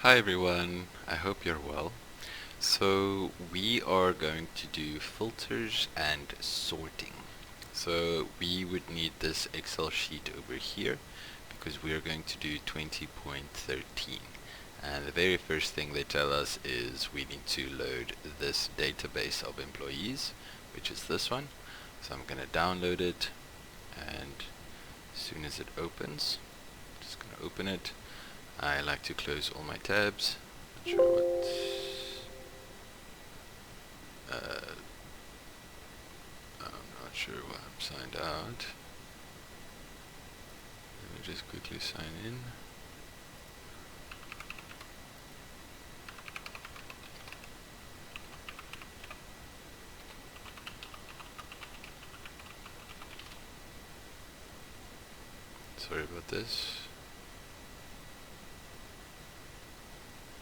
Hi everyone, I hope you're well. So we are going to do filters and sorting. So we would need this Excel sheet over here because we are going to do 20.13. And the very first thing they tell us is we need to load this database of employees, which is this one. So I'm going to download it, and as soon as it opens, I'm just going to open it. I like to close all my tabs. Not sure what. I'm not sure why I'm signed out. Let me just quickly sign in. Sorry about this.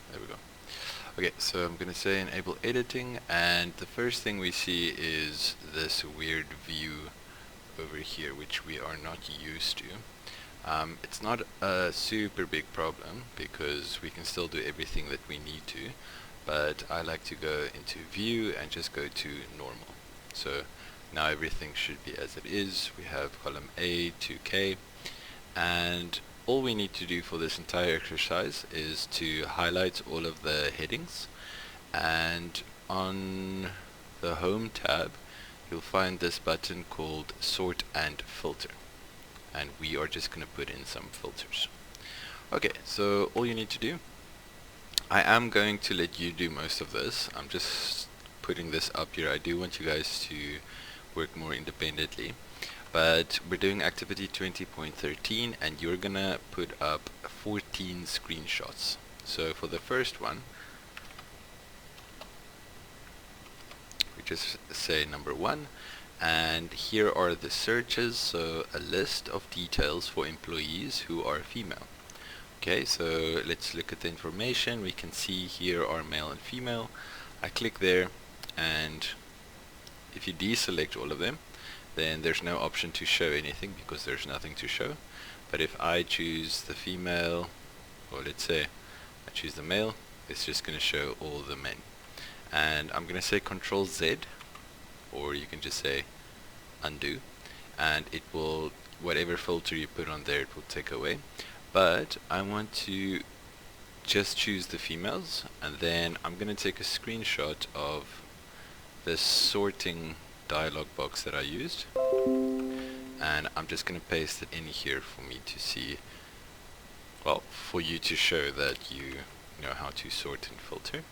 There we go. Okay, so I'm gonna say enable editing, and the first thing we see is this weird view over here, which we are not used to. It's not a super big problem because we can still do everything that we need to, but I like to go into view and just go to normal. So now everything should be as it is. We have column A to K, and all we need to do for this entire exercise is to highlight all of the headings, and on the home tab you'll find this button called sort and filter, and we are just going to put in some filters. Okay, so all you need to do, I am going to let you do most of this. I'm just putting this up here. I do want you guys to work more independently, but we're doing activity 20.13 and you're gonna put up 14 screenshots. So for the first one, we just say number 1, and here are the searches. So a list of details for employees who are female. Okay, so let's look at the information. We can see here are male and female. I click there, and if you deselect all of them, then there's no option to show anything because there's nothing to show. But if I choose the female, or let's say I choose the male, it's just going to show all the men. And I'm going to say Control Z, or you can just say undo, and it will, whatever filter you put on there, it will take away. But I want to just choose the females, and then I'm going to take a screenshot of this sorting dialog box that I used, and I'm just going to paste it in here for me to see, well, for you to show that you know how to sort and filter.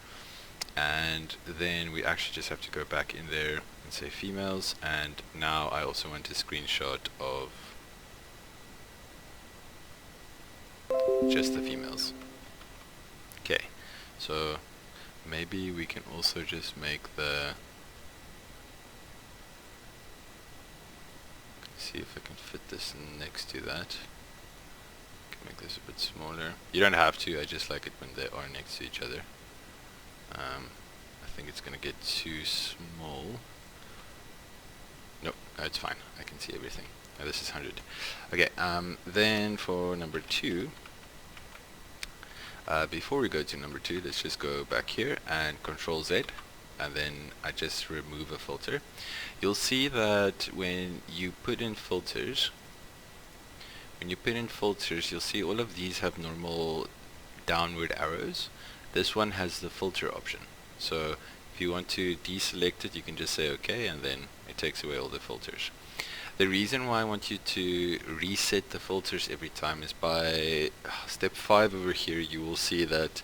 And then we actually just have to go back in there and say females, and now I also want a screenshot of just the females. Okay, so maybe we can also just make the, see if I can fit this next to that. Can make this a bit smaller. You don't have to, I just like it when they are next to each other. I think it's gonna get too small. Nope, it's fine. I can see everything. Now this is 100. Okay, then for number 2, before we go to number 2, let's just go back here and Control Z, and then I just remove a filter. You'll see that when you put in filters, you'll see all of these have normal downward arrows. This one has the filter option. So if you want to deselect it, you can just say OK, and then it takes away all the filters. The reason why I want you to reset the filters every time is by step 5 over here. You will see that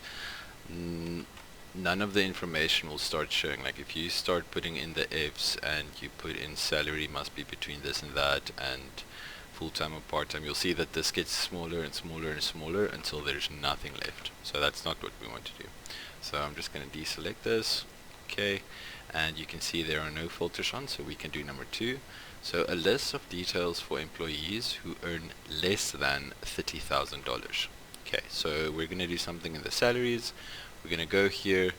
none of the information will start showing. Like if you start putting in the ifs and you put in salary must be between this and that, and full-time or part-time, you'll see that this gets smaller and smaller and smaller until there's nothing left. So that's not what we want to do. So I'm just going to deselect this. Okay, and you can see there are no filters on, so we can do number 2. So a list of details for employees who earn less than $30,000. Okay, so we're going to do something in the salaries. We're going to go here.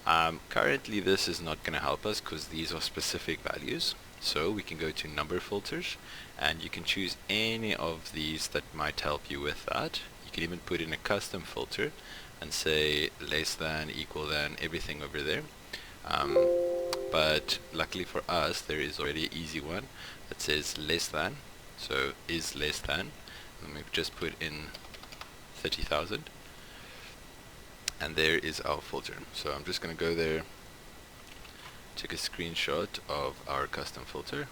Currently this is not going to help us because these are specific values. So we can go to number filters, and you can choose any of these that might help you with that. You can even put in a custom filter, and say less than, equal than, everything over there. But luckily for us, there is already an easy one that says less than. So is less than, and we've just put in 30,000, and there is our filter. So I'm just going to go there, take a screenshot of our custom filter,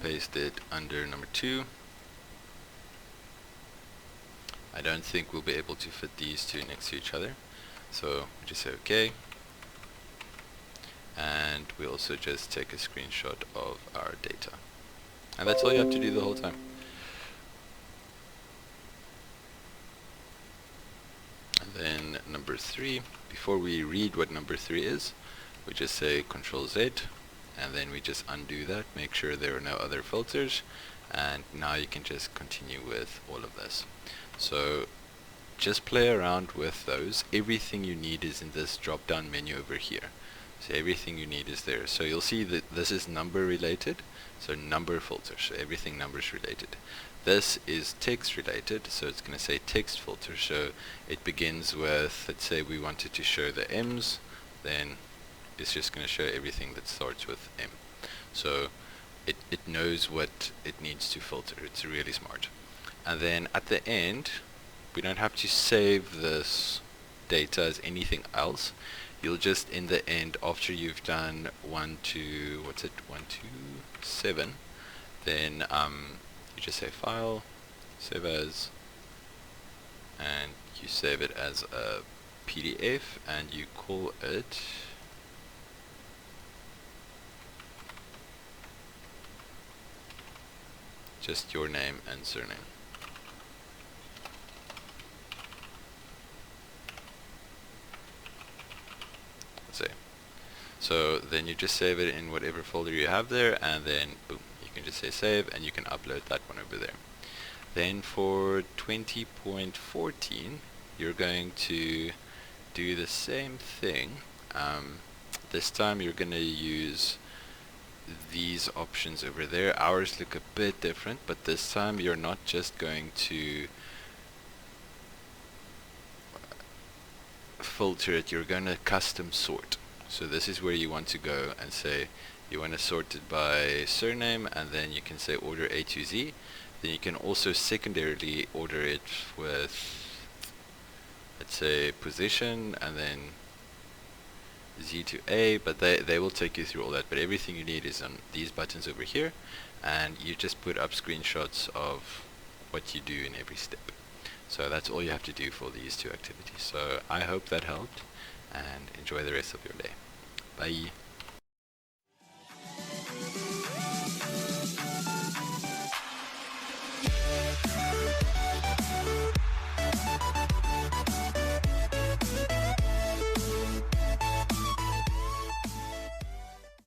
paste it under number 2. I don't think we'll be able to fit these two next to each other, so we just say OK, and we also just take a screenshot of our data, and that's all you have to do the whole time. And then number 3, before we read what number 3 is, we just say Control Z, and then we just undo that, make sure there are no other filters, and now you can just continue with all of this. So just play around with those. Everything you need is in this drop down menu over here. So everything you need is there. So you'll see that this is number related, so number filter, so everything numbers related. This is text related, so it's going to say text filter. So it begins with, let's say we wanted to show the M's, then it's just going to show everything that starts with M. So it knows what it needs to filter. It's really smart. And then at the end, we don't have to save this data as anything else. You'll just, in the end, after you've done 1 to 7, then you just say File, Save As, and you save it as a PDF, and you call it just your name and surname. So then you just save it in whatever folder you have there, and then boom, you can just say save, and you can upload that one over there. Then for 20.14, you're going to do the same thing. This time you're going to use these options over there. Ours look a bit different, but this time you're not just going to filter it, you're going to custom sort. So this is where you want to go and say you want to sort it by surname, and then you can say order A to Z. Then you can also secondarily order it with, let's say, position, and then Z to A, but they will take you through all that. But everything you need is on these buttons over here, and you just put up screenshots of what you do in every step. So that's all you have to do for these two activities. So I hope that helped, and enjoy the rest of your day. Bye.